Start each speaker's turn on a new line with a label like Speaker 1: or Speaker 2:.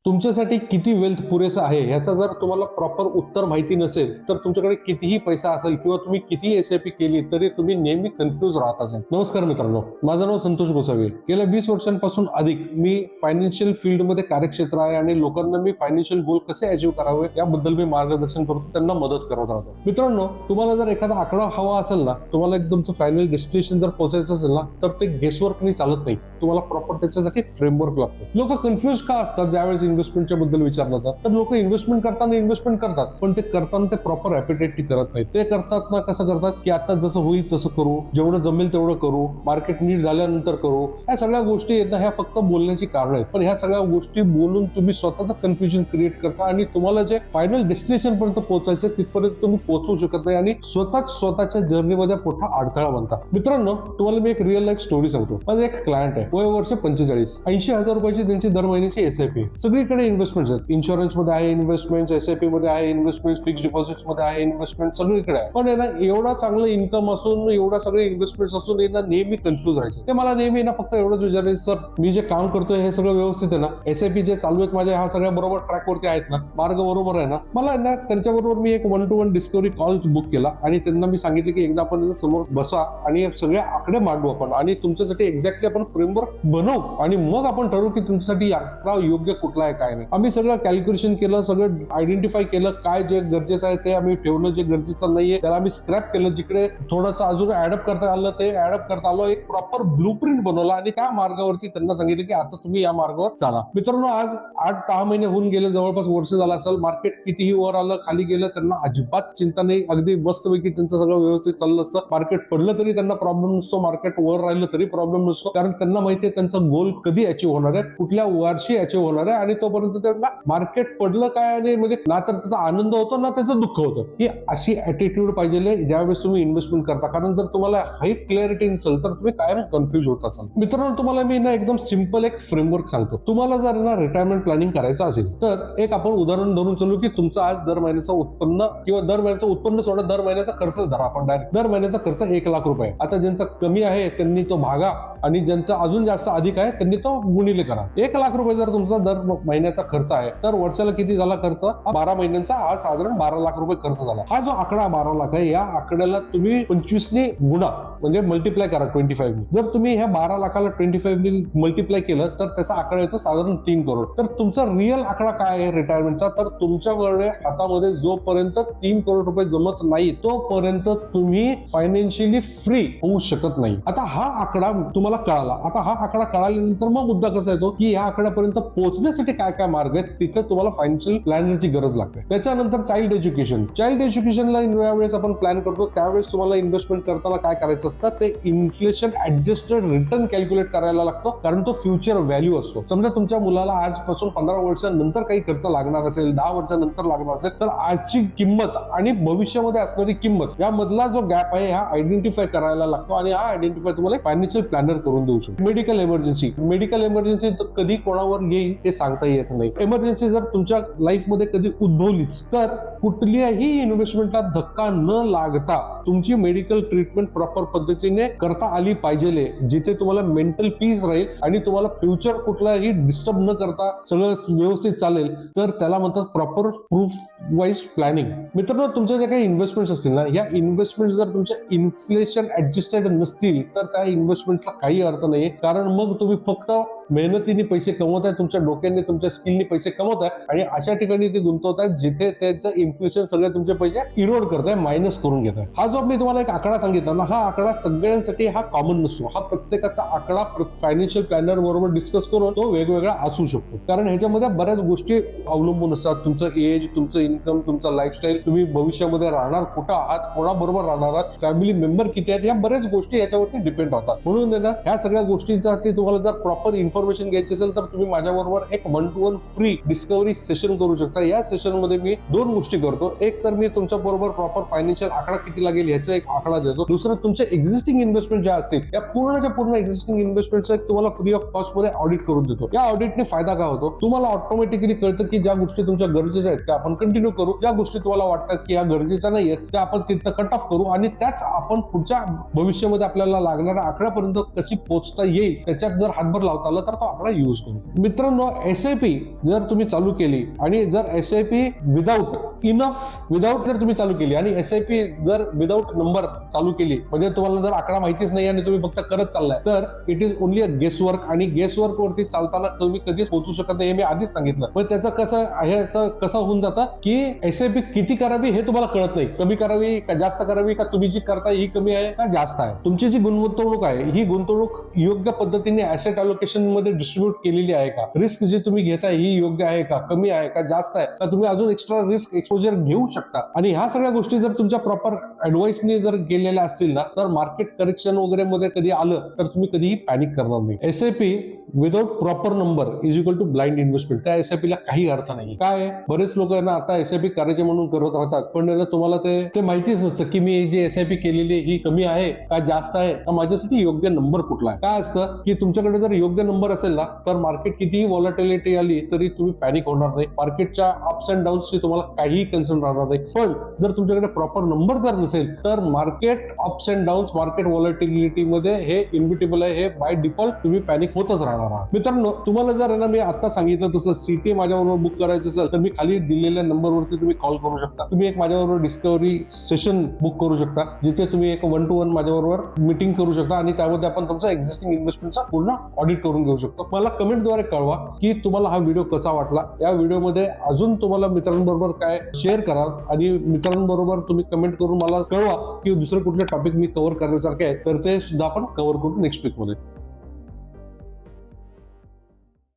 Speaker 1: तुमच्यासाठी किती वेल्थ पुरेसा आहे ह्याचा जर तुम्हाला प्रॉपर उत्तर माहिती नसेल तर तुमच्याकडे कितीही पैसा असेल किंवा तुम्ही कितीही एसआयपी केली तरी तुम्ही नेहमी कन्फ्युज राहत असाल. नमस्कार मित्रांनो, माझं नाव संतोष गोसावी. गेल्या 20 वर्षांपासून अधिक मी फायनान्शियल फील्डमध्ये कार्यक्षेत्र आहे आणि लोकांना मी फायनान्शियल गोल कसे अचीव्ह करावे याबद्दल मी मार्गदर्शन करतो, त्यांना मदत करत राहतो. मित्रांनो, तुम्हाला जर एखादा आकडा हवा असेल ना, तुम्हाला एकदम फायनल डेस्टिनेशन जर पोहोचायचं असेल ना, तर ते गेसवर्कनी चालत नाही. तुम्हाला प्रॉपर त्याच्यासाठी फ्रेमवर्क लागतो. लोक कन्फ्युज का असतात ज्यावेळेस इन्व्हेस्टमेंटच्या बद्दल विचारलं तर लोक इन्व्हेस्टमेंट करतात, पण ते करताना ते प्रॉपर ॲपिटेटली करत नाही. ते करतात ना, कसं करतात की आता जसं होईल तसं करू, जेवढं जमेल तेवढं करू, मार्केट नीट झाल्यानंतर करू. ह्या सगळ्या गोष्टी आहेत ना, ह्या फक्त बोलण्याची कारण आहेत. पण ह्या सगळ्या गोष्टी बोलून तुम्ही स्वतःचं कन्फ्युजन क्रिएट करता आणि तुम्हाला जे फायनल डेस्टिनेशन पर्यंत पोहोचायचं तिथपर्यंत तुम्ही पोहोचू शकत नाही आणि स्वतःच्या जर्नीमध्ये मोठा अडथळा बनता. मित्रांनो, तुम्हाला मी एक रिअल लाईफ स्टोरी सांगतो. माझं एक क्लायंट आहे, वय वर्ष 45, 80,000 रुपयाची त्यांची दर महिन्याची एसआयपी. सगळीकडे इन्व्हेस्टमेंट आहेत. इन्शुरन्स मध्ये आहे इन्व्हेस्टमेंट, एसआयपी मध्ये आहे इन्व्हेस्टमेंट, फिक्स डिपॉझिट्स मध्ये आहे इन्व्हेस्टमेंट, सगळीकडे आहे. पण ना एवढा चांगलं इन्कम असून, एवढा सगळे इन्व्हेस्टमेंट असून नेहमी कन्फ्युज राहायचं. ते मला नेहमी ना फक्त एवढंच विचारायचं, सर मी जे काम करतोय हे सगळं व्यवस्थित आहे ना, एसआयपी जे चालू आहेत माझ्या ह्या सगळ्या बरोबर ट्रॅक वरती आहेत ना, मार्ग बरोबर आहे ना. मला ना त्यांच्याबरोबर मी एक 1-to-1 डिस्कवरी कॉल बुक केला आणि त्यांना मी सांगितलं की एकदा आपण समोर बसा आणि सगळे आकडे मांडू आपण आणि तुमच्यासाठी एक्झॅक्टली आपण फ्रेमवर्क बनवू आणि मग आपण ठरवू की तुमच्यासाठी आकडा योग्य कुठला आहे काय नाही. आम्ही सगळं कॅल्क्युलेशन केलं, सगळं आयडेंटिफाय केलं, काय जे गरजेचं आहे ते आम्ही ठेवलं, जे गरजेचं नाहीये त्याला आम्ही स्क्रॅप केलं, जिकडे थोडंसं अजून ऍडअप करता आलं ते ऍडअप करता आलो, एक प्रॉपर ब्लूप्रिंट बनवला आणि त्या मार्गावरती त्यांना सांगितलं की आता तुम्ही या मार्गावर चाला. मित्रांनो, आज 8-10 महिने होऊन गेले, जवळपास वर्ष झालं असेल. मार्केट कितीही वर आलं खाली गेलं त्यांना अजिबात चिंता नाही. अगदी मस्तपैकी त्यांचं सगळं व्यवस्थित चाललं असतं. मार्केट पडलं तरी त्यांना प्रॉब्लेम नसतो, मार्केट वर राहिलं तरी प्रॉब्लेम नसतो, कारण त्यांना माहिती आहे त्यांचा गोल कधी अचीव्ह होणार आहे, कुठल्या वर्षी अचीव्ह होणार आहे आणि तोपर्यंत त्यांना मार्केट पडलं काय आणि म्हणजे ना तर त्याचा आनंद होतो ना त्याचं दुःख होतं. ही अशी ऍटिट्यूड पाहिजे ज्यावेळेस तुम्ही इन्व्हेस्टमेंट करता, कारण जर तुम्हाला हाई क्लॅरिटी नसेल तर तुम्ही कायम कन्फ्युज होत असाल. मित्रांनो, तुम्हाला मी ना एकदम सिंपल एक फ्रेमवर्क सांगतो. तुम्हाला जर ना रिटायरमेंट प्लॅनिंग करायचं असेल तर एक आपण उदाहरण धरून चालू की तुमचं आज दर महिन्याचं उत्पन्न किंवा दर महिन्याचं उत्पन्न सोडा, दर महिन्याचा खर्च धरा आपण डायरेक्ट. दर महिन्याचा खर्च 1 लाख रुपये. आता ज्यांचा कमी आहे त्यांनी तो भागा आणि ज्यांचा अजून जास्त अधिक आहे त्यांनी तो गुणिले करा. 1 लाख रुपये जर तुमचा दर महिन्याचा खर्च आहे तर वर्षाला किती झाला खर्च? 12 महिन्यांचा हा साधारण 12 लाख रुपये खर्च झाला. हा जो आकडा 12 लाख आहे या आकड्याला तुम्ही 25 ने गुणा म्हणजे मल्टिप्लाय करा 25 ने. जर तुम्ही ह्या 12 लाखाला 25 ने मल्टिप्लाय केलं तर त्याचा आकडा येतो साधारण 3 करोड. तर तुमचा रिअल आकडा काय आहे रिटायरमेंटचा? तर तुमच्याकडे हातामध्ये जोपर्यंत 3 करोड रुपये जमत नाही तोपर्यंत तुम्ही फायनान्शियली फ्री होऊ शकत नाही. आता हा आकडा तुम्हाला कळाला. आता हा आकडा कळाल्यानंतर मग मुद्दा कसा येतो की या आकड्यापर्यंत पोहोचण्यासाठी काय काय मार्ग आहेत, तिथे तुम्हाला फायनान्शियल प्लॅनरची गरज लागते. त्याच्यानंतर चाइल्ड एज्युकेशनला ज्यावेळेस आपण प्लॅन करतो त्यावेळेस तुम्हाला इन्व्हेस्टमेंट करताना काय करायचं असतं, ते इन्फ्लेशन ऍडजस्टेड रिटर्न कॅल्क्युलेट करायला लागतो, कारण तो फ्युचर व्हॅल्यू असतो. समजा तुमच्या मुलाला आजपासून 15 वर्षांनंतर काही खर्च लागणार असेल, 10 वर्षांनंतर लागणार असेल, तर आजची किंमत आणि भविष्यामध्ये असणारी किंमत यामधला जो गॅप आहे हा आयडेंटिफाय करायला लागतो आणि हा आयडेंटिफाय तुम्हाला फायनान्शियल प्लॅनर करून देऊ शकतो. मेडिकल इमर्जन्सी तर कधी कोणावर येईल ते सांगता येत नाही. इमर्जन्सी जर तुमच्या लाईफ मध्ये कधी उद्भवलीच तर कुठल्याही इन्व्हेस्टमेंटला धक्का न लागता तुमची मेडिकल ट्रीटमेंट प्रॉपर पद्धतीने करता आली पाहिजे, जिथे तुम्हाला मेंटल पीस राहील आणि तुम्हाला फ्युचर कुठलाही डिस्टर्ब न करता सगळं व्यवस्थित चालेल, तर त्याला म्हणतात प्रॉपर प्रूफ वाईज प्लॅनिंग. मित्रांनो, तुमच्या ज्या काही इन्व्हेस्टमेंट असतील ना, या इन्व्हेस्टमेंट जर तुमच्या इन्फ्लेशन ऍडजस्टेड नसतील तर त्या इन्व्हेस्टमेंटला काही अर्थ नाही, कारण मग तुम्ही फक्त मेहनतीने पैसे कमवत आहे, तुमच्या डोक्याने तुमच्या स्किलने पैसे कमवत आहे आणि अशा ठिकाणी ते गुंतवत आहेत जिथे त्याचं इन्फ्लेशन सगळे तुमचे पैसे इरोड करत आहे, मायनस करून घेत आहे. हा जो मी तुम्हाला एक आकडा सांगितला ना, हा आकडा सगळ्यांसाठी हा कॉमन नसतो. हा प्रत्येकाचा आकडा फायनान्शियल प्लॅनर बरोबर डिस्कस करून तो वेगवेगळा असू शकतो, कारण ह्याच्यामध्ये बऱ्याच गोष्टी अवलंबून असतात. तुमचं एज, तुमचं इन्कम, तुमचा लाईफस्टाईल, तुम्ही भविष्यामध्ये राहणार कुठं आहात, कोणाबरोबर राहणार आहात, फॅमिली मेंबर किती आहेत, या बऱ्याच गोष्टी याच्यावरती डिपेंड होतात. म्हणून ना ह्या सगळ्या गोष्टींसाठी तुम्हाला जर प्रॉपर इन्फॉर्मेशन घ्यायची असेल तर तुम्ही माझ्याबरोबर एक 1-to-1 फ्री डिस्कवरी सेशन करू शकता. या सेशन मध्ये मी 2 गोष्टी करतो. एक तर मी तुमच्या बरोबर प्रॉपर फायनान्शियल आकडा किती लागेल याचा एक आकडा देतो. दुसरं, तुमच्या एक्झिस्टिंग इन्व्हेस्टमेंट ज्या असतील या पूर्ण एक्झिस्टिंग इन्व्हेस्टमेंटचा एक तुम्हाला फ्री ऑफ कॉस्ट मध्ये ऑडिट करून देतो. या ऑडिटने फायदा काय होतो, तुम्हाला ऑटोमॅटिकली कळतं की ज्या गोष्टी तुमच्या गरजेच्या आहेत त्या आपण कंटिन्यू करू, ज्या गोष्टी तुम्हाला वाटतात की या गरजेच्या नाही आहेत त्या आपण तिथं कट ऑफ करू आणि त्याच आपण पुढच्या भविष्यामध्ये आपल्याला लागणाऱ्या आकड्यापर्यंत कशी पोहोचता येईल त्याच्यात जर हातभार लावता आला तर तो आकडा यूज करू. मित्रांनो, SIP जर तुम्ही चालू केली आणि जर SIP विदाऊट जर तुम्ही चालू केली आणि SIP जर विदाऊट नंबर चालू केली, म्हणजे तुम्हाला जर आकडा माहितीच नाही आणि तुम्ही फक्त करत चाललाय, तर इट इज ओनली अ गेसवर्क. आणि गेसवर्क वरती चालताना तुम्ही कधीच पोहोचू शकत नाही, हे मी आधीच सांगितलं. पण त्याचं कसं होऊन जातं की SIP किती करावी हे तुम्हाला कळत नाही. कमी करावी का जास्त करावी, का तुम्ही जी करताय ही कमी आहे का जास्त आहे. तुमची जी गुंतवणूक आहे ही गुंतवणूक योग्य पद्धतीने ऍसेट अलोकेशन मध्ये डिस्ट्रीब्यूट केलेली आहे का, रिस्क जी तुम्ही घेताय ही योग्य आहे का, कमी आहे का, जास्त आहे का, तुम्ही अजून एक्स्ट्रा रिस्क एक्सपोजर घेऊ शकता. आणि ह्या सगळ्या गोष्टी जर तुमच्या प्रॉपर ऍडवाइसने जर गेलेल्या असतील ना, तर मार्केट करेक्शन वगैरे मध्ये कधी आलं तर तुम्ही कधीही पॅनिक करणार नाही. SIP without proper number is equal to blind investment. त्या SIP ला काही अर्थ नाही. काय बरेच लोक ना आता SIP करायचे म्हणून करत राहतात, पण तुम्हाला ते माहितीच नसतं की मी जी SIP केलेली ही कमी आहे का जास्त आहे, का माझ्यासाठी योग्य नंबर कुठला आहे. काय असतं की तुमच्याकडे जर योग्य नंबर असेल ना, तर मार्केट कितीही व्हॉलॅटिलिटी आली तरी तुम्ही पॅनिक होणार नाही. मार्केटच्या अप्स अँड डाऊन्सची तुम्हाला काहीही कन्सर्न राहणार नाही. पण जर तुमच्याकडे प्रॉपर नंबर जर नसेल तर market ups and downs, market volatility मध्ये हे इन्व्हिटेबल आहे. हे बाय डिफॉल्ट तुम्ही पॅनिक होतच राहणार आहात. मित्रांनो, तुम्हाला जर ना मी आता सांगितलं तसं CTA माझ्याबरोबर बुक करायचं असेल तर मी खाली दिलेल्या नंबरवरती तुम्ही कॉल करू शकता. तुम्ही एक माझ्याबरोबर डिस्कवरी सेशन बुक करू शकता, जिथे तुम्ही एक 1 to 1 माझ्याबरोबर मीटिंग करू शकता आणि त्यामध्ये आपण तुमचा एक्झिस्टिंग इन्व्हेस्टमेंटचा पूर्ण ऑडिट करून घेऊ शकतो. मला कमेंटद्वारे कळवा की तुम्हाला हा व्हिडिओ कसा वाटला. या व्हिडिओमध्ये अजून तुम्हाला मित्रांबरोबर काय शेअर करा आणि मित्रांबरोबर तुम्ही कमेंट करून मला कळवा की दुसरे कुठले टॉपिक मी कव्हर करण्यासारखे आहे, तर ते सुद्धा आपण कव्हर करू नेक्स्ट वीक मध्ये.